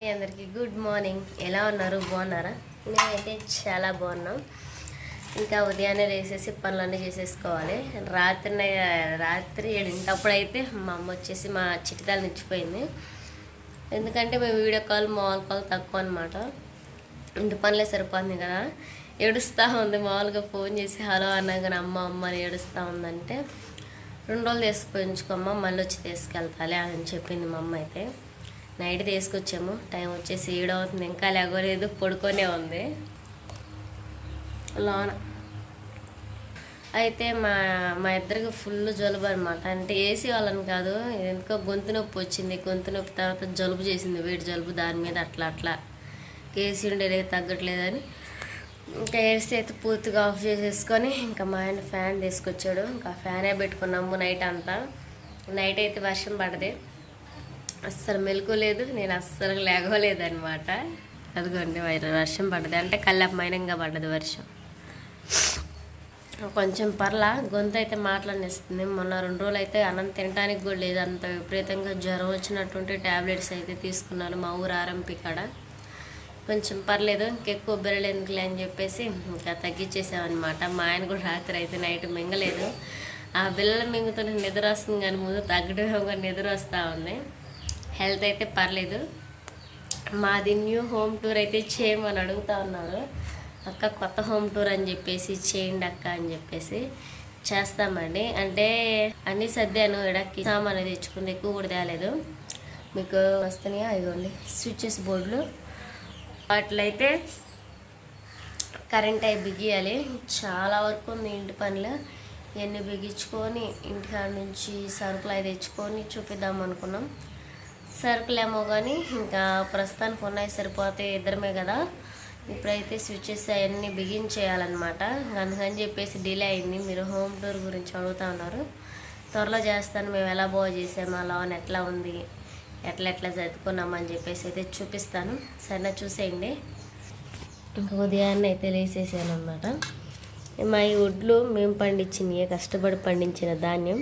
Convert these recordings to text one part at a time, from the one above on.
అందరికీ good morning. ఎలా ఉన్నారు? బాగున్నారా? నేనైతే చాలా బాగున్నాం. ఇంకా ఉదయాన్నే లేసేసి పనులన్నీ చేసేసుకోవాలి. రాత్రి 7 అయితే మా అమ్మ వచ్చేసి మా చిటితాలు నిచ్చిపోయింది. ఎందుకంటే మేము వీడియో కాల్ మామూలు కాల్ తక్కువ అనమాట. ఇంటి పనులే సరిపోతుంది కదా. ఏడుస్తూ ఉంది. మామూలుగా ఫోన్ చేసి హలో అన్నాక అమ్మ అని ఏడుస్తూ ఉందంటే 2 రోజులు తీసుకుపోయించుకోమ్మ, మళ్ళీ వచ్చి తీసుకెళ్తాలే అని చెప్పింది మా అమ్మ. అయితే నైట్ తీసుకొచ్చాము. టైం వచ్చేసి 7 అవుతుంది. ఇంకా లేగలేదు, పడుకొనే ఉంది లోన. అయితే మా ఇద్దరికి ఫుల్ జలుబు అనమాట. అంటే ఏసీ వాళ్ళని కాదు, ఎందుకో గొంతు నొప్పి వచ్చింది. గొంతు నొప్పి తర్వాత జలుబు చేసింది, వేడి జలుబు. దాని మీద అట్లా ఏసీ ఉండేది తగ్గట్లేదని ఇంకా ఏసీ అయితే పూర్తిగా ఆఫ్ చేసేసుకొని ఇంకా మా ఆయన ఫ్యాన్ తీసుకొచ్చాడు. ఇంకా ఫ్యానే పెట్టుకున్నాము నైట్ అంతా. నైట్ అయితే వర్షం పడది, అస్సలు మెలకు లేదు, నేను అస్సలు లేగలేదన్నమాట. అదిగోండి వర్షం పడ్డది, అంటే కళ్ళమైనంగా పడ్డది వర్షం. కొంచెం పర్లా, గొంతు అయితే మాట్లాడిస్తుంది. మొన్న 2 రోజులు అయితే అన్నం తినడానికి కూడా లేదు, అంత విపరీతంగా జ్వరం వచ్చినటువంటి ట్యాబ్లెట్స్ అయితే తీసుకున్నాను మా ఊరు ఆర్ఎంపీ కాడ. కొంచెం పర్లేదు, ఇంకెక్కువ బిర్రలు ఎందుకులే అని చెప్పేసి ఇంకా తగ్గించేసామన్నమాట. మా ఆయన కూడా రాత్రి అయితే నైట్ మింగలేదు. ఆ బిల్లలు మింగుతుంటే నిద్ర వస్తుంది, కానీ ముందు తగ్గడం నిద్ర వస్తూ ఉంది. హెల్త్ అయితే పర్లేదు. మాది న్యూ హోమ్ టూర్ అయితే చేయమని అడుగుతూ ఉన్నారు. అక్క కొత్త హోమ్ టూర్ అని చెప్పేసి చేయండి అక్క అని చెప్పేసి చేస్తామండి. అంటే అన్నీ సర్దాను, ఎడక్కి సామాను తెచ్చుకుంది, ఎక్కువ కూడా తేలేదు. మీకు వస్తున్నాయా? ఇదిగోండి స్విచ్చెస్ బోర్డులు. వాటిలో అయితే కరెంట్ అవి బిగియాలి. చాలా వరకు ఉంది ఇంటి పనులు. ఇవన్నీ బిగించుకొని ఇంటికాడ నుంచి సరుకులు అవి తెచ్చుకొని చూపిద్దాం అనుకున్నాం. సరుకులేమో కానీ ఇంకా ప్రస్తుతానికి ఉన్నాయి, సరిపోతాయి, ఇద్దరమే కదా. ఇప్పుడైతే స్విచ్చెస్ అవన్నీ బిగించేయాలన్నమాట. అందుకని చెప్పేసి డిలే అయింది. మీరు హోమ్ టూర్ గురించి అడుగుతూ ఉన్నారు. త్వరలో చేస్తాను. మేము ఎలా బాగు చేసాము, అలా ఎట్లా ఉంది, ఎట్లా చదువుకున్నామని చెప్పేసి అయితే చూపిస్తాను. సరేనా, చూసేయండి. ఇంకా ఉదయాన్నే అయితే లేసేసాను అన్నమాట. మా ఈ ఒడ్లు మేము పండించినవి, కష్టపడి పండించిన ధాన్యం.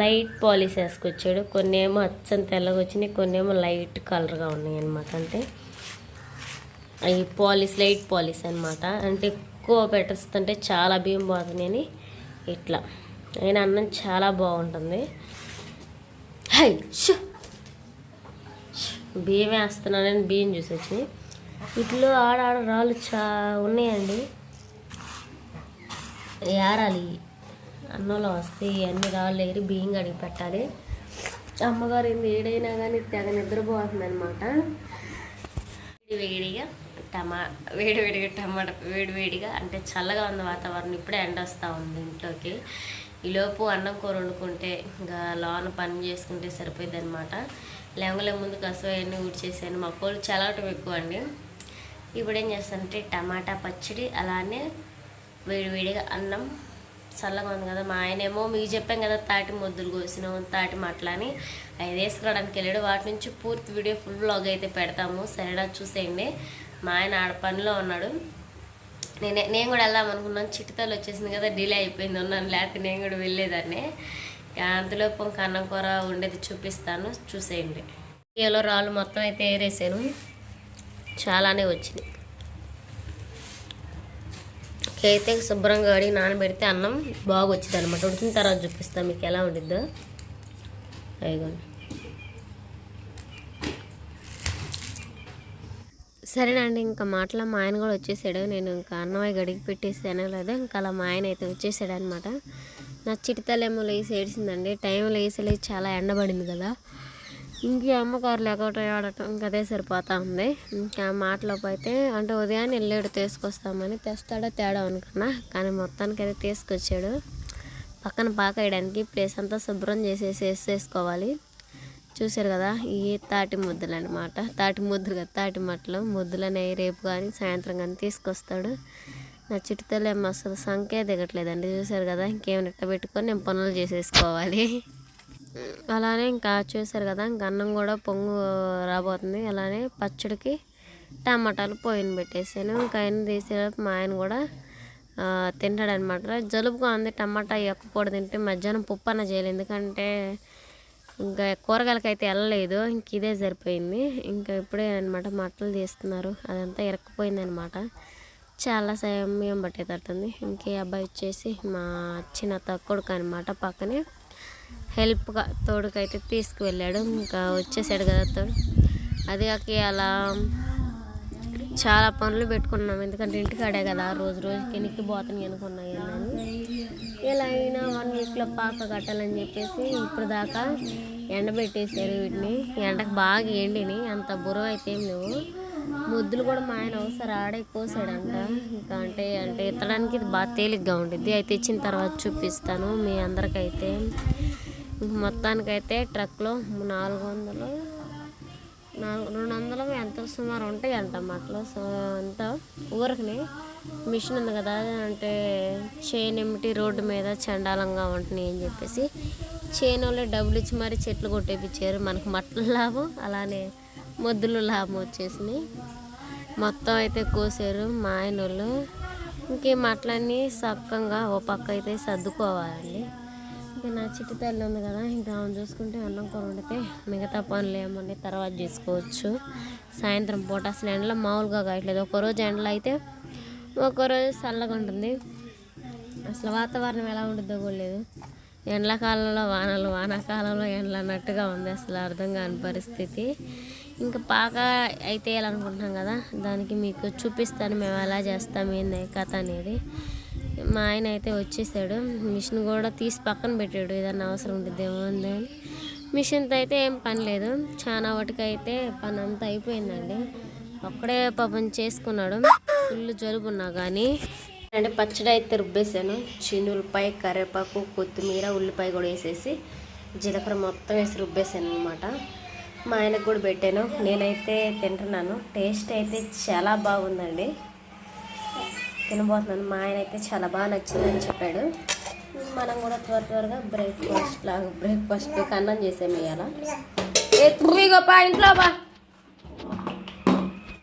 లైట్ పాలిష్ వేసుకొచ్చాడు. కొన్ని ఏమో అచ్చం తెల్లగా వచ్చినాయి, కొన్ని ఏమో లైట్ కలర్గా ఉన్నాయి అనమాట. అంటే అవి లైట్ పాలిష్ అనమాట. అంటే ఎక్కువ పెట్టేస్తుంటే చాలా బియ్యం పోతున్నాయని ఇట్లా. అయినా అన్నం చాలా బాగుంటుంది. హై బియ్యం వేస్తున్నానని బియ్యం చూసి వచ్చినాయి. ఇట్లో ఆడ రాళ్ళు ఉన్నాయండి. ఏరాలి, అన్నంలో వస్తే అన్ని రాళ్ళు ఏరి బియ్యం కడిగి పెట్టాలి. అమ్మగారు ఏడైనా కానీ తెగ నిద్రపోతుంది అనమాట. వేడివేడిగా టమాటా వేడివేడిగా, అంటే చల్లగా ఉంది వాతావరణం. ఇప్పుడే ఎండ వస్తూ ఉంది ఇంట్లోకి. ఈలోపు అన్నం కూర వండుకుంటే ఇంకా లోన పని చేసుకుంటే సరిపోయింది అనమాట. లేవలే ముందు కసువ అవన్నీ ఊడ్చేసాను. మా కోళ్ళు చల్లటం ఎక్కువ అండి. ఇప్పుడు ఏం చేస్తానంటే టమాటా పచ్చడి, అలానే వేడివేడిగా అన్నం. చల్లగా ఉంది కదా. మా ఆయన ఏమో మీకు చెప్పాం కదా తాటి ముద్దులు కోసినాం, తాటి మట్ల అని అవి వేసుకోవడానికి వెళ్ళాడు. వాటి నుంచి పూర్తి వీడియో ఫుల్ వ్లాగ్ అయితే పెడతాము. సరేనా, చూసేయండి. మా ఆయన ఆడ పనిలో ఉన్నాడు. నేను కూడా వెళ్దాం అనుకున్నాను. చిటితలు వచ్చేసింది కదా, డిలే అయిపోయింది. ఉన్నాను, లేకపోతే నేను కూడా వెళ్ళేదాన్ని. అంతలోపు ఇంకా అన్నం కూర ఉండేది చూపిస్తాను, చూసేయండి. ఏలో రాళ్ళు మొత్తం అయితే ఏరేసాను, చాలానే వచ్చినాయి. అయితే శుభ్రంగా కడిగి నానబెడితే అన్నం బాగా వచ్చింది అనమాట. ఉడికిన తర్వాత చూపిస్తాను మీకు ఎలా ఉండిద్దో. అయిగోండి. సరేనండి, ఇంకా మాటలో మా ఆయన కూడా వచ్చేసాడు. నేను ఇంకా అన్నమయ్య గడికి పెట్టేసాను లేదా, ఇంకా అలా మా ఆయన అయితే వచ్చేసాడు అనమాట. నా చిటితలేమో లేసి ఏడిసిందండి. టైం లేసి చాలా ఎండబడింది కదా. ఇంకే అమ్మగారు లేకపోతే ఆడటం ఇంకా అదే సరిపోతూ ఉంది. ఇంకా మాటలోపు అయితే అంటే ఉదయాన్నే వెళ్ళాడు తీసుకొస్తామని. తెస్తాడో తేడా అనుకున్నా, కానీ మొత్తానికి అయితే తీసుకొచ్చాడు. పక్కన పాకేయడానికి ప్లేస్ అంతా శుభ్రం వేసేసుకోవాలి. చూసారు కదా, ఈ తాటి ముద్దలు అనమాట. తాటి ముద్దలు కదా, తాటి మట్టలు ముద్దలనే రేపు కానీ సాయంత్రం కానీ తీసుకొస్తాడు. నా చిటితలు ఏమో అసలు సంఖ్య దిగట్లేదండి. చూసారు కదా, ఇంకేమైనా పెట్టుకొని నేను పనులు చేసేసుకోవాలి. అలానే ఇంకా చూసారు కదా, ఇంకా అన్నం కూడా పొంగు రాబోతుంది. అలానే పచ్చడికి టమాటాలు పోయిన పెట్టేసాను. ఇంకా ఆయన తీసేటప్పుడు మా ఆయన కూడా తింటాడనమాట. జలుబుగా ఉంది, టమాటా ఎక్కువ తింటే మధ్యాహ్నం పప్పు అన్న చేయాలి. ఎందుకంటే ఇంకా కూరగాయలకైతే వెళ్ళలేదు, ఇంక ఇదే సరిపోయింది. ఇంకా ఇప్పుడే అనమాట మట్టలు తీస్తున్నారు, అదంతా ఇరక్కపోయింది అనమాట. చాలా సమయం పట్టేటట్టుంది. ఇంకే అబ్బాయి వచ్చేసి మా చిన్న కొడుకు అనమాట, పక్కనే హెల్ప్గా తోడుకైతే తీసుకువెళ్ళాడు. ఇంకా వచ్చేసాడు కదా తోడు. అది కాక అలా చాలా పనులు పెట్టుకున్నాం, ఎందుకంటే ఇంటికాడే కదా రోజు రోజుకి ఎనిక్కిపోతాను అనుకున్నాయి అని. ఇలా అయినా 1 వీక్లో పాక కట్టాలని చెప్పేసి ఇప్పుడు దాకా ఎండబెట్టేసారు వీటిని. ఎండకు బాగా ఎండిని, అంత బురవ అయితే ఏం లేవు. ముద్దులు కూడా మా ఆయన ఒకసారి ఆడే కోసాడంట. ఇంకా అంటే ఎత్తడానికి ఇది బాగా తేలిగ్గా ఉంటుంది. అయితే ఇచ్చిన తర్వాత చూపిస్తాను మీ అందరికైతే. మొత్తానికైతే ట్రక్లో 200 ఎంతో సుమారు ఉంటాయి అంట మట్టలు. సో అంతా ఊరకనే మిషన్ ఉంది కదా, అంటే చేను ఎమ్మిటి రోడ్డు మీద చండాలంగా ఉంటున్నాయి అని చెప్పేసి చేనులో డబ్బులు ఇచ్చి మరి చెట్లు కొట్టేపించారు. మనకు మట్టలు లాభం, అలానే మొద్దులు లాభం వచ్చేసినాయి. మొత్తం అయితే కోసారు మా ఆయన వాళ్ళు. ఇంకే మట్టలన్నీ చక్కగా ఓ పక్క అయితే సర్దుకోవాలండి. ఇంకా నా చిట్టి తల్లి ఉంది కదా, ఇంకా ఆమె చూసుకుంటే అన్నం కూర వండితే మిగతా పనులు ఏమన్నా తర్వాత చేసుకోవచ్చు. సాయంత్రం పూట అసలు ఎండలో మామూలుగా కాయట్లేదు. ఒకరోజు ఎండలో అయితే ఒకరోజు చల్లగా ఉంటుంది. అసలు వాతావరణం ఎలా ఉంటుందో కూడా లేదు. ఎండాకాలంలో వానలు, వానాకాలంలో ఎండలు అన్నట్టుగా ఉంది. అసలు అర్థం కాని పరిస్థితి. ఇంకా పాక అయితే వేయాలనుకుంటున్నాం కదా, దానికి మీకు చూపిస్తాను మేము ఎలా చేస్తాం ఏంది కథ అనేది. మా ఆయన అయితే వచ్చేసాడు, మిషన్ కూడా తీసి పక్కన పెట్టాడు, ఏదన్నా అవసరం ఉంటుందేమో అని. మిషన్తో అయితే ఏం పని లేదు, చాలా వాటికైతే పని అంతా అయిపోయిందండి. ఒక్కడే పాపం చేసుకున్నాడు, ఫుల్ జలుబున్నా కానీ. అంటే పచ్చడి అయితే రుబ్బేసాను, ఉల్లిపాయ, కరివేపాకు, కొత్తిమీర, ఉల్లిపాయ కూడా వేసేసి జీలకర్ర మొత్తం వేసి రుబ్బేసాను అనమాట. మా ఆయనకు కూడా పెట్టాను, నేనైతే తింటున్నాను. టేస్ట్ అయితే చాలా బాగుందండి, తినబోతున్నాను. మా ఆయన అయితే చాలా బాగా నచ్చిందని చెప్పాడు. మనం కూడా త్వరగా బ్రేక్ఫాస్ట్ అన్నం చేసాము ఇవాళ. ఏ గొప్ప ఇంట్లో బా